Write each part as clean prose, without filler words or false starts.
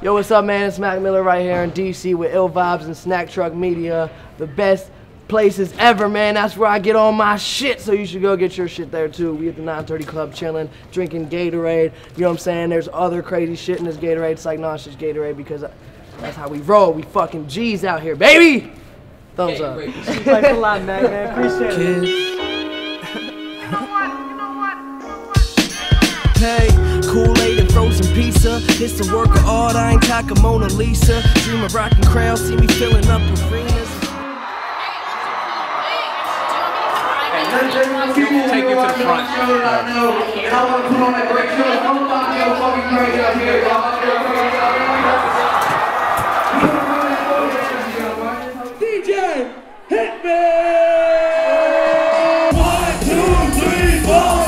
Yo, what's up, man? It's Mac Miller right here in DC with iLLVibes and SNACKTRUCK Media. The best places ever, man. That's where I get all my shit, so you should go get your shit there too. We at the 930 Club chilling, drinking Gatorade. You know what I'm saying? There's other crazy shit in this Gatorade. It's like, no, it's just Gatorade because that's how we roll. We fucking G's out here, baby! Thumbs up. Thanks a lot, man. Appreciate it. Hey, Kool-Aid and frozen pizza. It's the work of art, I ain't talking Mona Lisa. Dream of rocking crowds, see me filling up arenas. Take you to the front. DJ, hit me! 1, 2, 3, 4.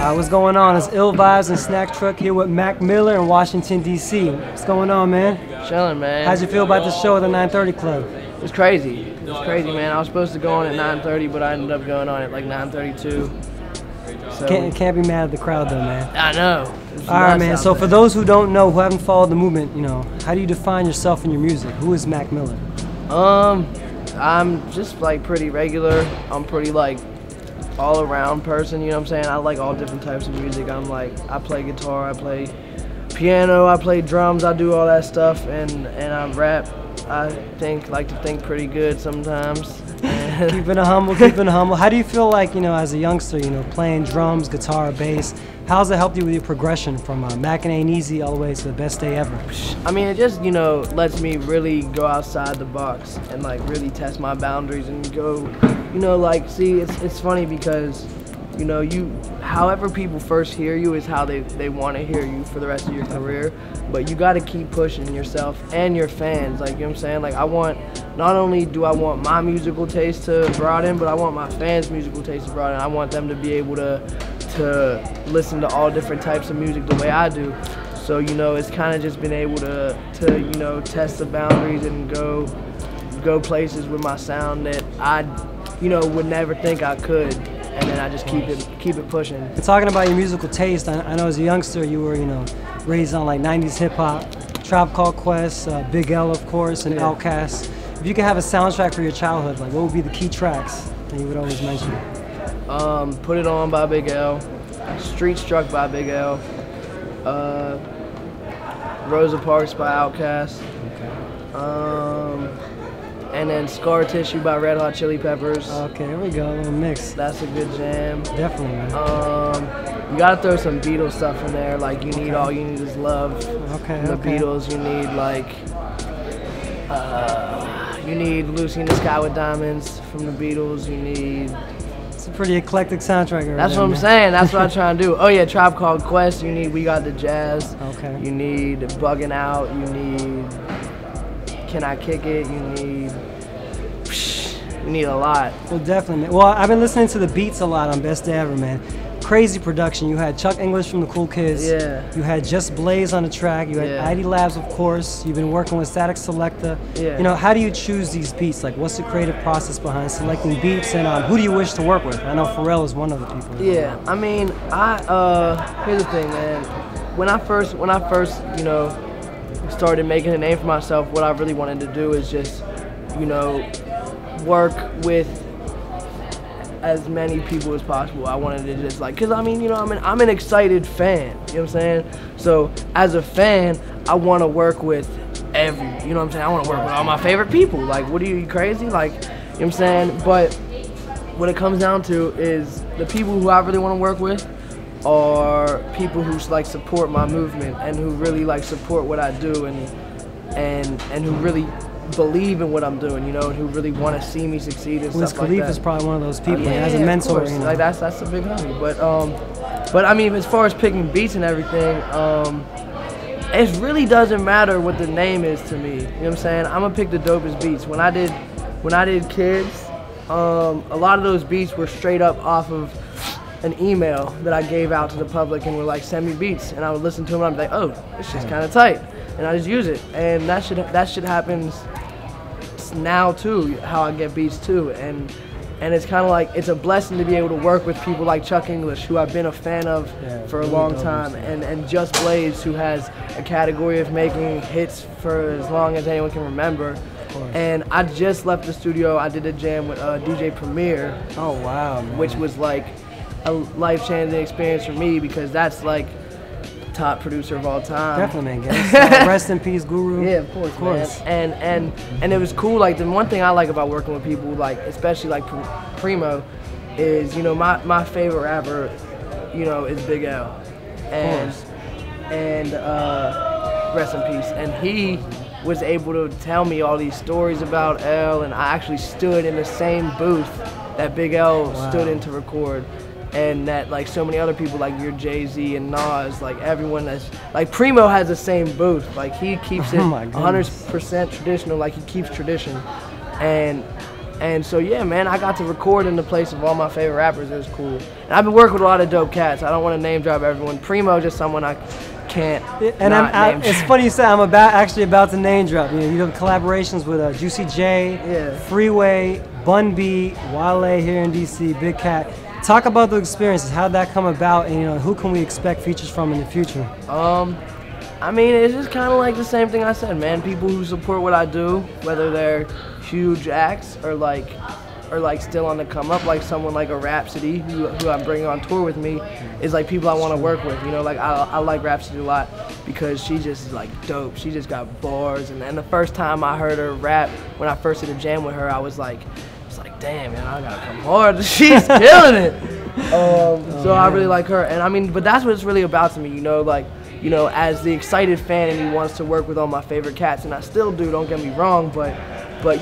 What's going on? It's iLLVibes and SNACKTRUCK here with Mac Miller in Washington, D.C. What's going on, man? Chilling, man. How'd you feel about the show at the 930 Club? It was crazy. It was crazy, man. I was supposed to go on at 9:30, but I ended up going on at like 9:32. So Can't be mad at the crowd, though, man. I know. All right, man. So for those who don't know, who haven't followed the movement, you know, how do you define yourself and your music? Who is Mac Miller? I'm just like pretty regular. I'm pretty like all around person, you know what I'm saying? I like all different types of music. I'm like, I play guitar, I play piano, I play drums, I do all that stuff, and I rap. I like to think pretty good sometimes. Keeping it humble, keeping it humble. How do you feel like, you know, as a youngster, you know, playing drums, guitar, bass, how's it helped you with your progression from Mac and Ain't Easy all the way to the best day ever? I mean, it just, you know, lets me really go outside the box and like really test my boundaries and go, you know, like, see, it's funny because, you know, however people first hear you is how they want to hear you for the rest of your career, but you got to keep pushing yourself and your fans, like, you know what I'm saying? Like, not only do I want my musical taste to broaden, but I want my fans' musical taste to broaden. I want them to be able to listen to all different types of music the way I do. So, you know, it's kind of just been able to you know, test the boundaries and go places with my sound that I, you know, would never think I could. And then I just keep it pushing. And talking about your musical taste, I know as a youngster you were, you know, raised on like 90s hip hop, Tribe Called Quest, Big L of course, and Outkast. If you could have a soundtrack for your childhood, like what would be the key tracks that you would always mention? Put It On by Big L, Street Struck by Big L, Rosa Parks by Outkast, and then Scar Tissue by Red Hot Chili Peppers. Okay, here we go, a little mix. That's a good jam. Definitely, man. You gotta throw some Beatles stuff in there, like You Need All You Need Is Love. Okay, From the Beatles, you need like, you need Lucy in the Sky with Diamonds from the Beatles, you need... It's a pretty eclectic soundtrack right That's there, what I'm man. saying, that's what I'm trying to do. Oh yeah, Tribe Called Quest, you need We Got the Jazz. Okay. You need Bugging Out, you need Can I Kick It, you need a lot. Well, definitely, man. Well, I've been listening to the beats a lot on Best Day Ever, man. Crazy production. You had Chuck English from the Cool Kids. Yeah. You had Just Blaze on the track. You had iLLVibes, of course. You've been working with Static Selector. Yeah. You know, how do you choose these beats? Like, what's the creative process behind selecting beats, and who do you wish to work with? I know Pharrell is one of the people. Yeah, I mean, here's the thing, man. When I first, you know, started making a name for myself, what I really wanted to do is just, you know, work with as many people as possible. I wanted to just like, cause I mean, you know, I'm an excited fan, you know what I'm saying? So as a fan, I want to work with you know what I'm saying? I want to work with all my favorite people. Like, what are you crazy? Like, you know what I'm saying? But what it comes down to is the people who I really want to work with are people who like support my movement and who really like support what I do and who really believe in what I'm doing, you know, and who really want to see me succeed and stuff like that. Khalifa is probably one of those people, yeah, as a mentor. You know? Like that's a big homie. But I mean, as far as picking beats and everything, it really doesn't matter what the name is to me. You know what I'm saying? I'm gonna pick the dopest beats. When I did Kids, a lot of those beats were straight up off of an email that I gave out to the public and were like, send me beats, and I would listen to them and I'd be like, oh, this shit's kind of tight. and I just use it. And that shit happens now too, how I get beats too. And it's kind of like, it's a blessing to be able to work with people like Chuck English, who I've been a fan of for a long time, and Just Blaze, who has a category of making hits for as long as anyone can remember. And I just left the studio. I did a jam with DJ Premier. Oh wow, man. Which was like a life-changing experience for me, because that's like top producer of all time. Definitely, man. Rest in peace, Guru. Yeah, of course. Man. And it was cool. Like, the one thing I like about working with people, like especially like Primo, is, you know, my favorite rapper, you know, is Big L, and rest in peace. And he was able to tell me all these stories about L, and I actually stood in the same booth that Big L stood in to record. And that, like, so many other people, like your Jay-Z and Nas, like everyone that's, like, Primo has the same booth. Like, he keeps it 100% traditional, like he keeps tradition. And so, yeah, man, I got to record in the place of all my favorite rappers. It was cool. And I've been working with a lot of dope cats. I don't want to name drop everyone. Primo just someone I can't and it's funny you say I'm actually about to name drop. You know, you have collaborations with Juicy J, Freeway, Bun B, Wale here in DC, Big Cat. Talk about the experiences. How'd that come about, and, you know, who can we expect features from in the future? I mean, it's just kind of like the same thing I said, man. People who support what I do, whether they're huge acts or like still on the come up, like someone like a Rhapsody, who I'm bringing on tour with me, is like people I want to work with. You know, like I like Rhapsody a lot because she just is like dope. She just got bars, and the first time I heard her rap, when I first did a jam with her, I was like, damn, man, I gotta come hard. She's killing it. So I really like her, and I mean, but that's what it's really about to me, you know, like, you know, as the excited fan in me wants to work with all my favorite cats, and I still do, don't get me wrong, but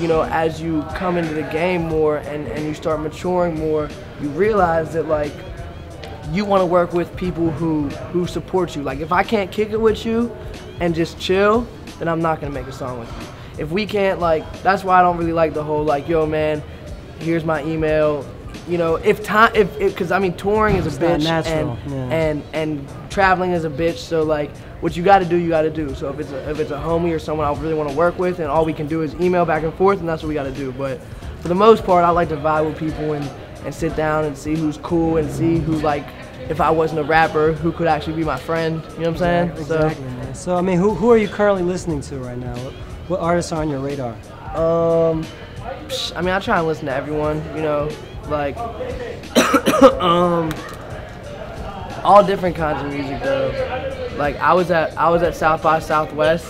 you know, as you come into the game more and you start maturing more, you realize that, like, you want to work with people who support you. Like, if I can't kick it with you and just chill, then I'm not gonna make a song with you. If we can't, like, that's why I don't really like the whole, like, yo, man, here's my email. You know, because I mean, touring is a bitch, and traveling is a bitch. So, like, what you got to do, you got to do. So if it's a homie or someone I really want to work with, and all we can do is email back and forth, and that's what we got to do. But for the most part, I like to vibe with people and sit down and see who's cool, and see who, like, if I wasn't a rapper, who could actually be my friend. You know what I'm saying? Exactly, man. So I mean, who are you currently listening to right now? What artists are on your radar? I mean, I try and listen to everyone, you know, like, all different kinds of music though. Like, I was at South by Southwest.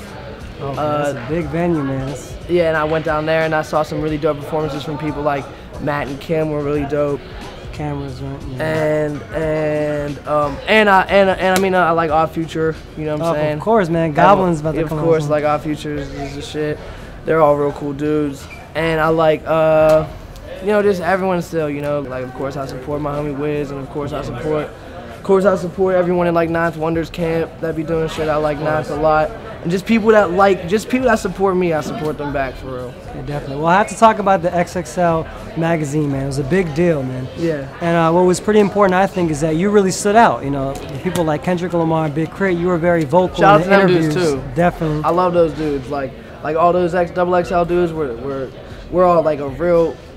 Oh, that's a big venue, man. Yeah, and I went down there and I saw some really dope performances from people like Matt and Kim were really dope. Cameras, right? Yeah. And I mean, I like Odd Future, you know what I'm saying? Of course, man. Goblin's about to come. Of course, like Odd Future is the shit. They're all real cool dudes. And I like, you know, just everyone still, you know, like, of course I support my homie Wiz, and of course I support everyone in, like, Ninth Wonders camp that be doing shit. I like Ninth a lot, and just people that support me, I support them back, for real. Yeah, definitely. Well, I have to talk about the XXL magazine, man. It was a big deal, man. Yeah. And what was pretty important, I think, is that you really stood out. You know, people like Kendrick Lamar, Big Crit, you were very vocal. Shout out in to them interviews. dudes too. Definitely. I love those dudes. Like all those XXL dudes, we're all like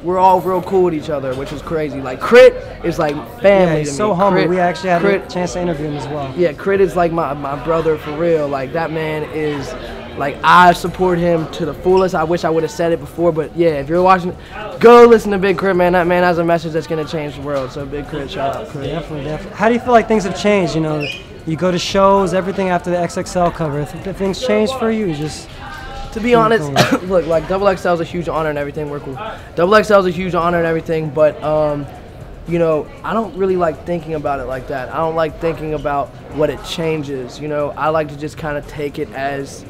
we're all real cool with each other, which is crazy. Like, Crit is like family he's to me. so humble. Crit, we actually had a chance to interview him as well. Yeah, Crit is like my brother for real. Like, that man is, like, I support him to the fullest. I wish I would have said it before, but yeah, if you're watching, go listen to Big Crit, man. That man has a message that's gonna change the world. So Big Crit, shout out Crit. Definitely. How do you feel like things have changed? You know, you go to shows, everything after the XXL cover. Have things changed for you? To be honest, look, like, XXL is a huge honor and everything. We're cool. XXL is a huge honor and everything, but you know, I don't really like thinking about it like that. I don't like thinking about what it changes. You know, I like to just kind of take it as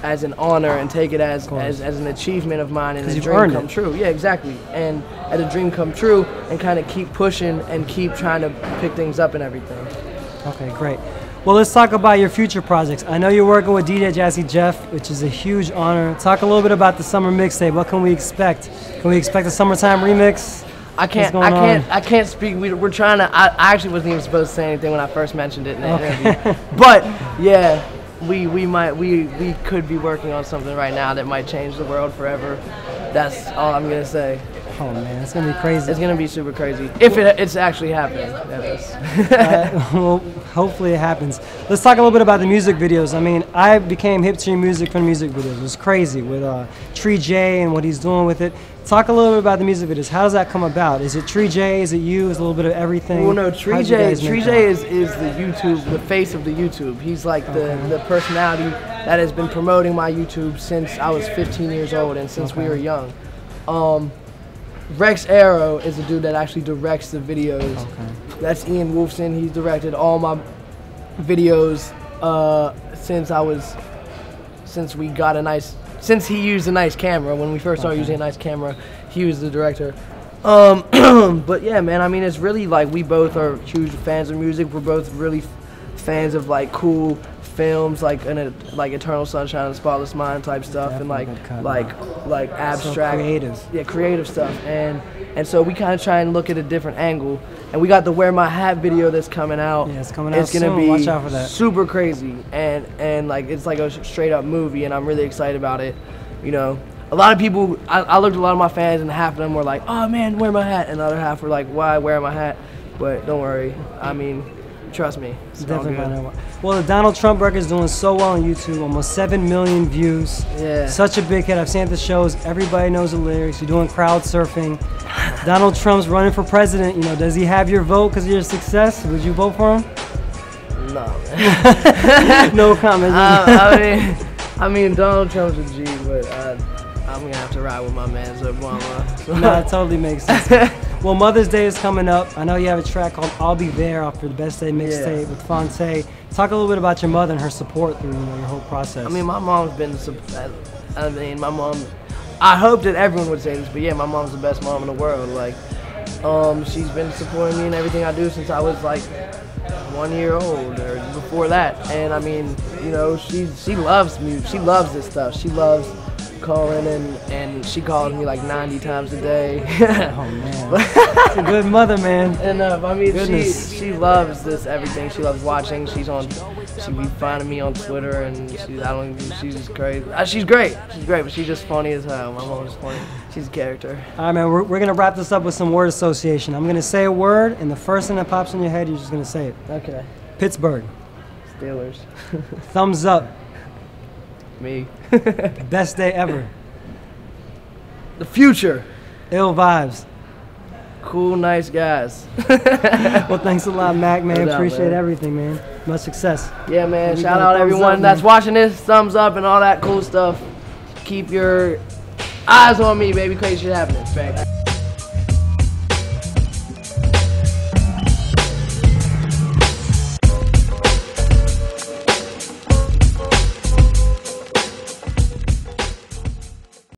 an honor and take it as an achievement of mine and a dream come true. Yeah, exactly. And as a dream come true, and kind of keep pushing and keep trying to pick things up and everything. Okay, great. Well, let's talk about your future projects. I know you're working with DJ Jazzy Jeff, which is a huge honor. Talk a little bit about the summer mixtape. What can we expect? Can we expect a summertime remix? I can't speak. We're trying to. I actually wasn't even supposed to say anything when I first mentioned it in the interview. But yeah, we could be working on something right now that might change the world forever. That's all I'm gonna say. Oh man, it's gonna be crazy. It's gonna be super crazy if it's actually happening. That is. Well, hopefully it happens. Let's talk a little bit about the music videos. I mean, I became hip to your music from the music videos. It was crazy with Tree J and what he's doing with it. Talk a little bit about the music videos. How does that come about? Is it Tree J? Is it you? Is it a little bit of everything? Well, no, Tree J is the YouTube, the face of the YouTube. He's like the personality that has been promoting my YouTube since I was 15 years old and since we were young. Rex Arrow is the dude that actually directs the videos. That's Ian Wolfson. He's directed all my videos since he used a nice camera. When we first started using a nice camera, he was the director. But yeah, man, I mean, it's really like we both are huge fans of music. We're both really fans of like cool films, like Eternal Sunshine of the Spotless Mind type stuff, and like abstract, creative stuff, and so we kind of try and look at a different angle. And we got the Wear My Hat video that's coming out. Yeah, it's coming out It's gonna soon. be Watch out for that. Super crazy, and like it's like a straight up movie, and I'm really excited about it. You know, a lot of people, I looked at a lot of my fans, and half of them were like, "Oh man, wear my hat," and the other half were like, "Why wear my hat?" But don't worry, I mean, trust me. It's Definitely all good. find out. Well, the Donald Trump record is doing so well on YouTube, almost 7 million views. Yeah. Such a big hit. I've seen it at the shows. Everybody knows the lyrics. You're doing crowd surfing. Donald Trump's running for president. You know, does he have your vote because of your success? Would you vote for him? No, man. No comment. I mean, Donald Trump's a G, but I'm gonna have to ride with my man Obama. No, it totally makes sense. Well, Mother's Day is coming up. I know you have a track called "I'll Be There" off for the Best Day mixtape with Fonte. Talk a little bit about your mother and her support through your whole process. I mean, my mom's been. My mom. I hope that everyone would say this, but yeah, my mom's the best mom in the world. Like, she's been supporting me in everything I do since I was like 1 year old or before that. And I mean, you know, she loves music. She loves this stuff. She loves calling and she calls me like 90 times a day. Oh man, she's a good mother, man. And I mean, she loves this everything. She loves watching. She be finding me on Twitter, and she's just crazy. She's great, but she's just funny as hell. My mom's funny. She's a character. All right, man. We're gonna wrap this up with some word association. I'm gonna say a word, and the first thing that pops in your head, you're just gonna say it. Okay. Pittsburgh. Steelers. Thumbs up. Me. Best day ever. The future. iLLVibes. Cool, nice guys. Well, thanks a lot, Mac, man. No doubt, Appreciate man. everything, man. Much success. Yeah, man. We Shout got a out thumbs everyone up, that's man. watching this. Thumbs up and all that cool stuff. Keep your eyes on me, baby. Crazy shit happening. Thanks.